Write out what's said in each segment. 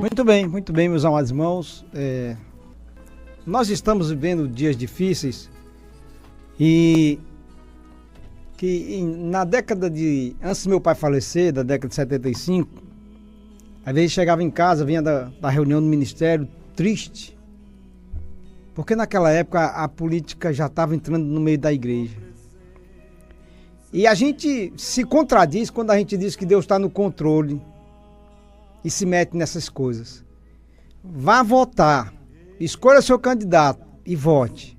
Muito bem, meus amados irmãos. Nós estamos vivendo dias difíceis e que na década de... Antes do meu pai falecer, da década de 75, às vezes chegava em casa, vinha da reunião do ministério, triste, porque naquela época a política já estava entrando no meio da igreja. E a gente se contradiz quando a gente diz que Deus está no controle e se mete nessas coisas. Vá votar, escolha seu candidato e vote.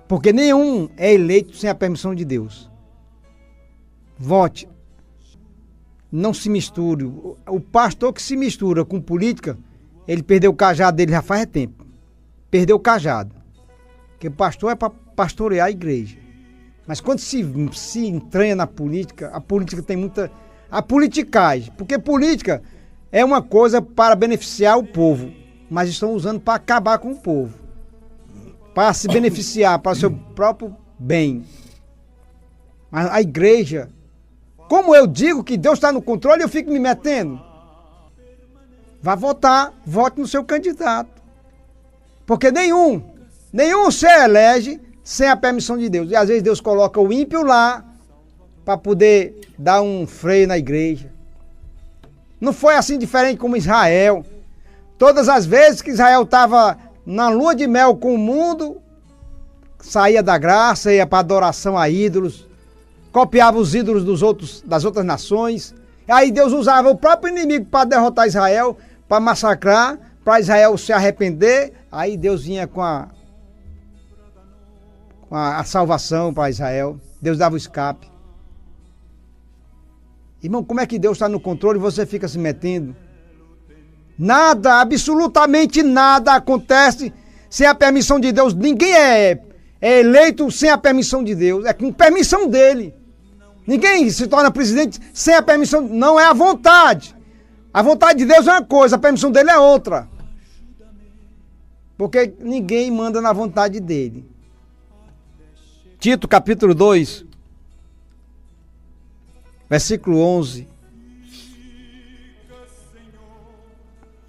Porque nenhum é eleito sem a permissão de Deus. Vote. Não se misture. O pastor que se mistura com política, ele perdeu o cajado dele já faz tempo. Perdeu o cajado. Porque o pastor é para pastorear a igreja. Mas quando se entranha na política, a política tem muita... A politicagem. Porque política é uma coisa para beneficiar o povo. Mas estão usando para acabar com o povo. Para se beneficiar, para o seu próprio bem. Mas a igreja... Como eu digo que Deus está no controle, eu fico me metendo. Vá votar, vote no seu candidato. Porque nenhum se elege sem a permissão de Deus. E às vezes Deus coloca o ímpio lá para poder dar um freio na igreja. Não foi assim diferente como Israel. Todas as vezes que Israel estava na lua de mel com o mundo, saía da graça, ia para adoração a ídolos, copiava os ídolos das outras nações. Aí Deus usava o próprio inimigo para derrotar Israel, para massacrar, para Israel se arrepender. Aí Deus vinha com a salvação para Israel. Deus dava o escape. Irmão, como é que Deus está no controle e você fica se metendo? Nada, absolutamente nada acontece sem a permissão de Deus. Ninguém é eleito sem a permissão de Deus. É com permissão dele. Ninguém se torna presidente sem a permissão. Não é a vontade. A vontade de Deus é uma coisa, a permissão dele é outra. Porque ninguém manda na vontade dele. Tito capítulo 2, versículo 11.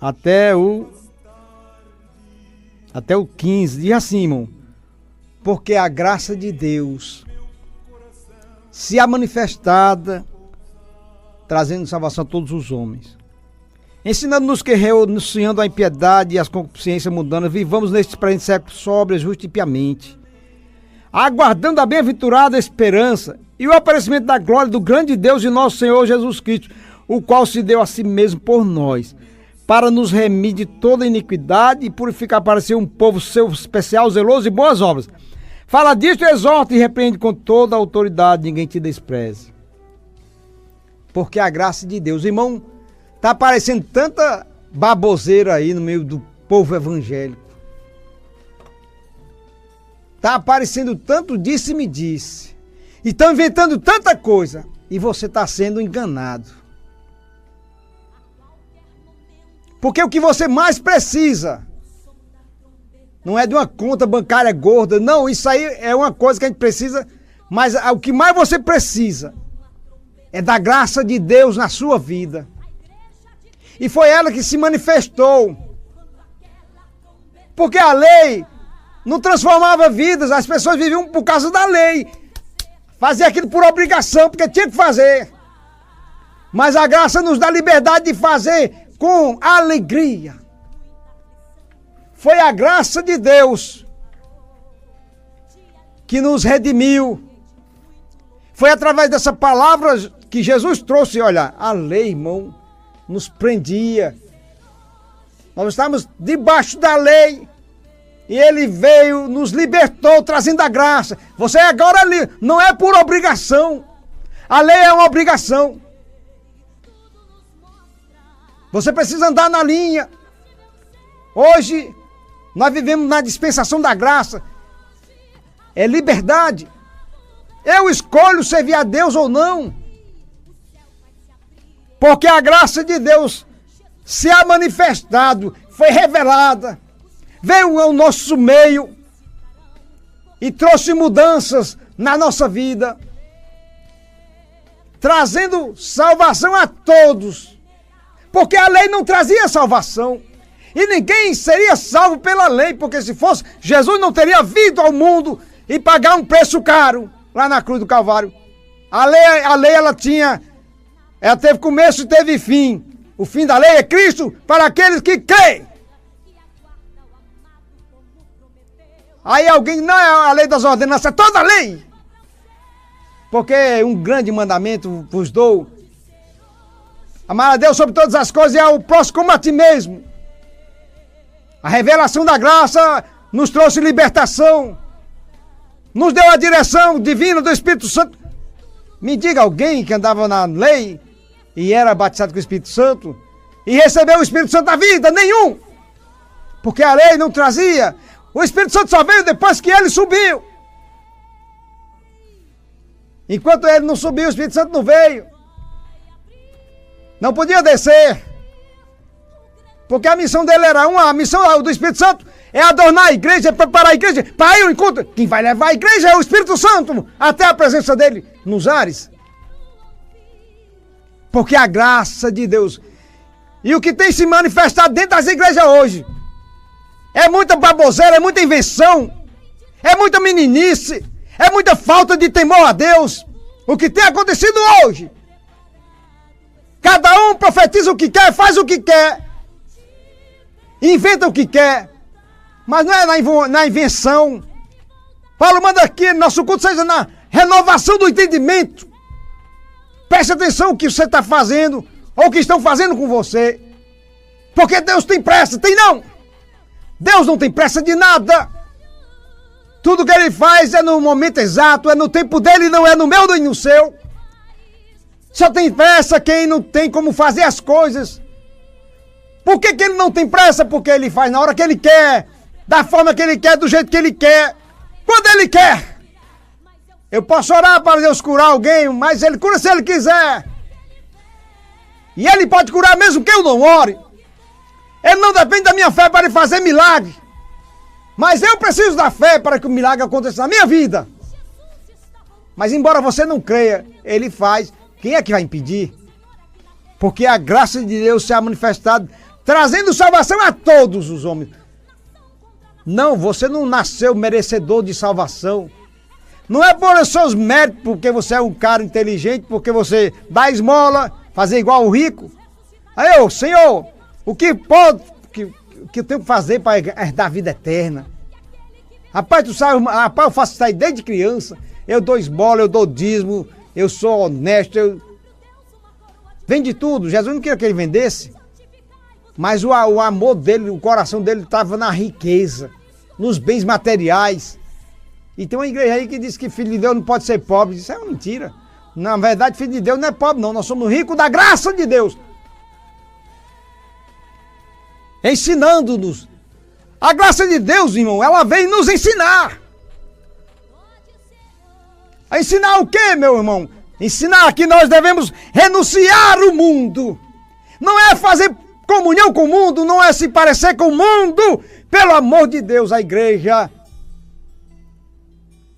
Até o 15. Diz assim, irmão. Porque a graça de Deus se há manifestada, trazendo salvação a todos os homens. Ensinando-nos que, renunciando à impiedade e às concupiscências mundanas, vivamos neste presente século sóbria, justa e piamente, aguardando a bem-aventurada esperança e o aparecimento da glória do grande Deus e nosso Senhor Jesus Cristo, o qual se deu a si mesmo por nós, para nos remir de toda iniquidade e purificar para si um povo seu especial, zeloso e boas obras. Fala disto, exorta e repreende com toda a autoridade, ninguém te despreze. Porque a graça de Deus, irmão, tá aparecendo tanta baboseira aí no meio do povo evangélico. Tá aparecendo tanto disse-me disse. E estão inventando tanta coisa. E você está sendo enganado. Porque o que você mais precisa não é de uma conta bancária gorda. Não, isso aí é uma coisa que a gente precisa. Mas o que mais você precisa é da graça de Deus na sua vida. E foi ela que se manifestou. Porque a lei não transformava vidas. As pessoas viviam por causa da lei. Fazia aquilo por obrigação, porque tinha que fazer. Mas a graça nos dá liberdade de fazer com alegria. Foi a graça de Deus que nos redimiu. Foi através dessa palavra que Jesus trouxe. Olha, a lei, irmão, nos prendia. Nós estávamos debaixo da lei. E ele veio, nos libertou, trazendo a graça. Você agora não é por obrigação. A lei é uma obrigação. Você precisa andar na linha. Hoje, nós vivemos na dispensação da graça. É liberdade. Eu escolho servir a Deus ou não. Porque a graça de Deus se há manifestado, foi revelada. Veio ao nosso meio e trouxe mudanças na nossa vida. trazendo salvação a todos. Porque a lei não trazia salvação. E ninguém seria salvo pela lei, porque se fosse, Jesus não teria vindo ao mundo e pagar um preço caro lá na cruz do Calvário. A lei ela teve começo e teve fim. O fim da lei é Cristo para aqueles que creem. Aí alguém, não é a lei das ordenanças, é toda a lei. Porque um grande mandamento vos dou: amar a Deus sobre todas as coisas e ao próximo como a ti mesmo. A revelação da graça nos trouxe libertação, nos deu a direção divina do Espírito Santo. Me diga alguém que andava na lei e era batizado com o Espírito Santo e recebeu o Espírito Santo da vida? Nenhum! Porque a lei não trazia. O Espírito Santo só veio depois que ele subiu. Enquanto ele não subiu, o Espírito Santo não veio. Não podia descer. Porque a missão dele era uma. A missão do Espírito Santo é adornar a igreja, é preparar a igreja para ir ao encontro. Quem vai levar a igreja é o Espírito Santo até a presença dele nos ares. Porque a graça de Deus e o que tem se manifestado dentro das igrejas hoje é muita baboseira, é muita invenção, é muita meninice, é muita falta de temor a Deus. O que tem acontecido hoje, cada um profetiza o que quer, faz o que quer, inventa o que quer, mas não é na invenção. Paulo manda aqui, nosso culto seja na renovação do entendimento. Preste atenção no que você está fazendo, ou o que estão fazendo com você. Porque Deus tem pressa, tem não. Deus não tem pressa de nada. Tudo que Ele faz é no momento exato, é no tempo dele, não é no meu nem no seu. Só tem pressa quem não tem como fazer as coisas. Por que Ele não tem pressa? Porque Ele faz na hora que Ele quer, da forma que Ele quer, do jeito que Ele quer, quando Ele quer. Eu posso orar para Deus curar alguém, mas Ele cura se Ele quiser. E Ele pode curar mesmo que eu não ore. Ele não depende da minha fé para Ele fazer milagre. Mas eu preciso da fé para que o milagre aconteça na minha vida. Mas embora você não creia, Ele faz. Quem é que vai impedir? Porque a graça de Deus se ha manifestado, trazendo salvação a todos os homens. Não, você não nasceu merecedor de salvação. Não é por seus méritos, porque você é um cara inteligente, porque você dá esmola, fazer igual o rico. Aí eu, Senhor, o que eu tenho que fazer para herdar a vida eterna? Rapaz, tu sabe, rapaz, eu faço isso aí desde criança. Eu dou esmola, eu dou dízimo, eu sou honesto, vende tudo. Jesus não queria que ele vendesse, mas o amor dele, o coração dele estava na riqueza, nos bens materiais. E tem uma igreja aí que diz que filho de Deus não pode ser pobre. Isso é uma mentira. Na verdade, filho de Deus não é pobre, não. Nós somos ricos da graça de Deus. Ensinando-nos. A graça de Deus, irmão, ela vem nos ensinar. A ensinar o quê, meu irmão? Ensinar que nós devemos renunciar o mundo. Não é fazer comunhão com o mundo, não é se parecer com o mundo. Pelo amor de Deus, a igreja.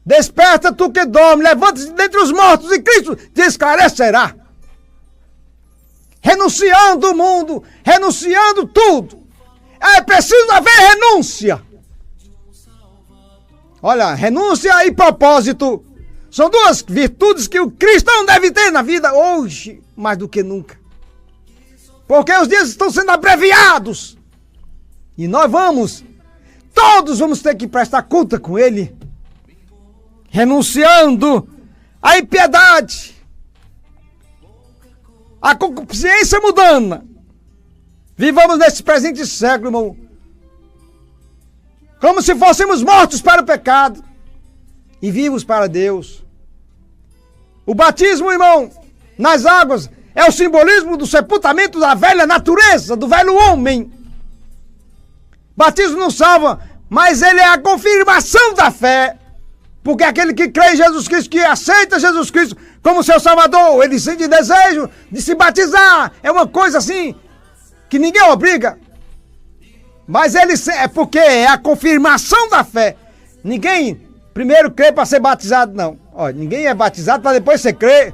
Desperta tu que dorme, levanta-se dentre os mortos e Cristo te esclarecerá. Renunciando o mundo, renunciando tudo. É preciso haver renúncia. Olha, renúncia e propósito são duas virtudes que o cristão deve ter na vida hoje, mais do que nunca. Porque os dias estão sendo abreviados. E nós todos vamos ter que prestar conta com Ele. Renunciando à impiedade, à concupiscência mundana. Vivamos nesse presente século, irmão, como se fôssemos mortos para o pecado e vivos para Deus. O batismo, irmão, nas águas é o simbolismo do sepultamento da velha natureza, do velho homem. Batismo não salva, mas ele é a confirmação da fé. Porque aquele que crê em Jesus Cristo, que aceita Jesus Cristo como seu Salvador, ele sente desejo de se batizar. É uma coisa assim, que ninguém obriga. Mas ele é porque é a confirmação da fé. Ninguém primeiro crê para ser batizado, não. Olha, ninguém é batizado para depois você crer.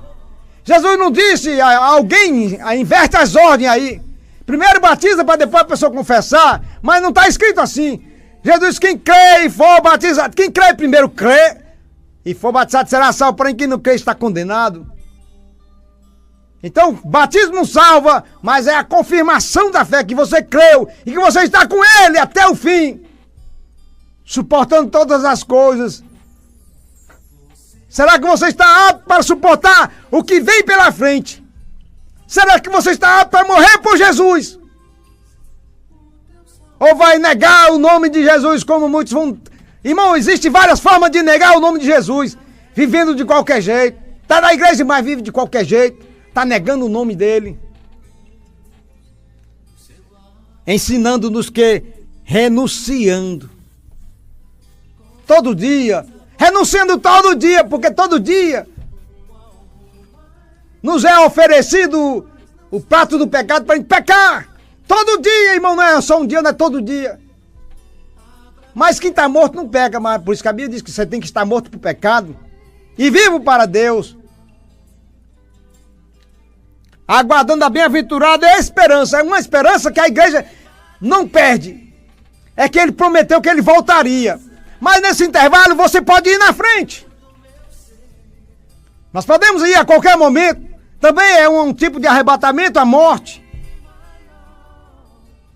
Jesus não disse a alguém, inverte as ordens aí. Primeiro batiza para depois a pessoa confessar, mas não está escrito assim. Jesus, quem crê e for batizado, quem crê primeiro crê e for batizado será salvo, porém quem não crê está condenado. Então, batismo não salva, mas é a confirmação da fé que você creu e que você está com Ele até o fim, suportando todas as coisas. Será que você está apto para suportar o que vem pela frente? Será que você está apto para morrer por Jesus? Ou vai negar o nome de Jesus como muitos vão... Irmão, existem várias formas de negar o nome de Jesus. Vivendo de qualquer jeito. Está na igreja, mas vive de qualquer jeito. Está negando o nome dele. Ensinando-nos que renunciando. Todo dia. Renunciando todo dia, porque todo dia nos é oferecido o prato do pecado para a gente pecar. Todo dia, irmão, não é só um dia, não é todo dia. Mas quem está morto não peca mais. Por isso que a Bíblia diz que você tem que estar morto para o pecado e vivo para Deus. Aguardando a bem-aventurada esperança. É uma esperança que a igreja não perde. É que ele prometeu que ele voltaria. Mas nesse intervalo você pode ir na frente. Nós podemos ir a qualquer momento. Também é um tipo de arrebatamento, a morte.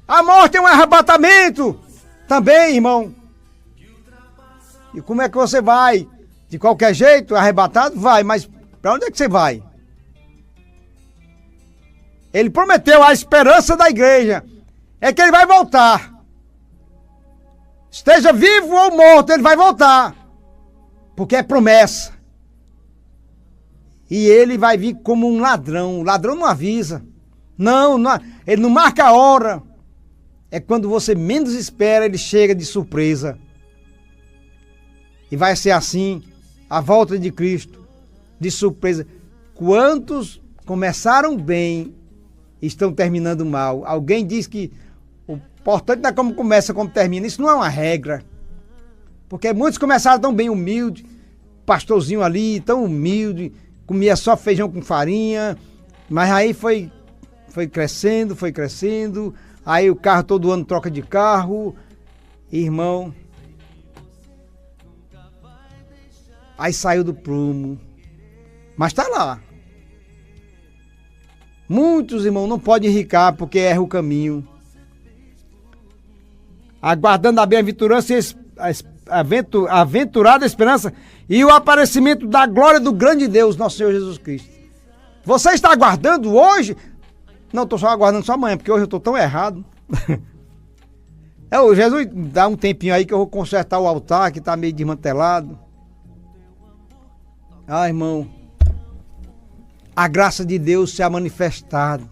A morte é um arrebatamento também, irmão. E como é que você vai? De qualquer jeito, arrebatado? Vai, mas para onde é que você vai? Ele prometeu a esperança da igreja. É que ele vai voltar. Esteja vivo ou morto, ele vai voltar. Porque é promessa. E ele vai vir como um ladrão. O ladrão não avisa. Não, ele não marca a hora. É quando você menos espera, ele chega de surpresa. E vai ser assim, a volta de Cristo, de surpresa. Quantos começaram bem e estão terminando mal? Alguém diz que o importante não é como começa, como termina. Isso não é uma regra. Porque muitos começaram tão bem humilde, pastorzinho ali, tão humilde, comia só feijão com farinha, mas aí foi crescendo, aí o carro todo ano troca de carro, irmão, aí saiu do prumo, mas tá lá. Muitos, irmão, não podem enricar porque erra o caminho. Aguardando a bem-aventurança e a aventurada esperança e o aparecimento da glória do grande Deus, nosso Senhor Jesus Cristo. Você está aguardando hoje? Não, estou só aguardando só amanhã, porque hoje eu estou tão errado. Jesus, dá um tempinho aí que eu vou consertar o altar, que está meio desmantelado. Ah, irmão, a graça de Deus se ha manifestado.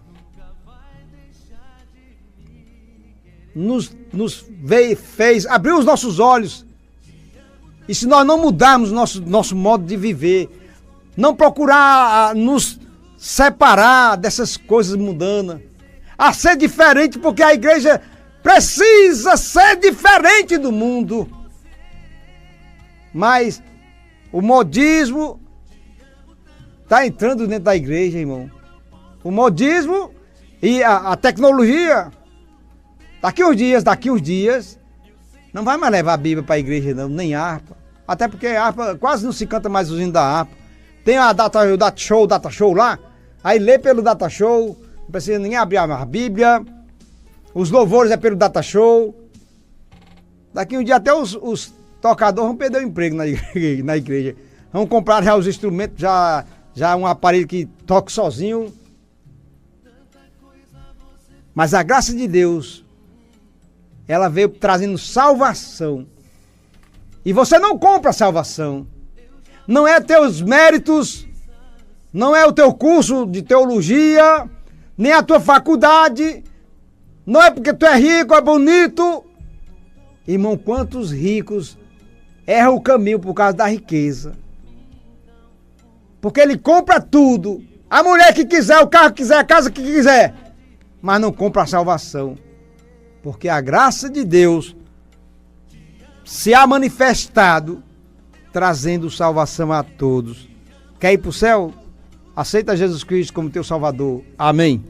Abriu os nossos olhos. E se nós não mudarmos nosso modo de viver, não procurar nos separar dessas coisas mundanas, a ser diferente, porque a igreja precisa ser diferente do mundo. Mas o modismo está entrando dentro da igreja, irmão. O modismo e a tecnologia, daqui uns dias, não vai mais levar a Bíblia para a igreja, não, nem harpa. Até porque a harpa quase não se canta mais os hinos da harpa. Tem o data show lá, aí lê pelo data show, não precisa nem abrir a Bíblia. Os louvores é pelo data show. Daqui um dia até os tocadores vão perder o emprego na igreja. Vão comprar já os instrumentos, já um aparelho que toque sozinho. Mas a graça de Deus, ela veio trazendo salvação. E você não compra a salvação. Não é teus méritos, não é o teu curso de teologia, nem a tua faculdade, não é porque tu é rico, é bonito. Irmão, quantos ricos erram o caminho por causa da riqueza? Porque ele compra tudo. A mulher que quiser, o carro que quiser, a casa que quiser. Mas não compra a salvação. Porque a graça de Deus se há manifestado, trazendo salvação a todos. Quer ir para o céu? Aceita Jesus Cristo como teu Salvador. Amém.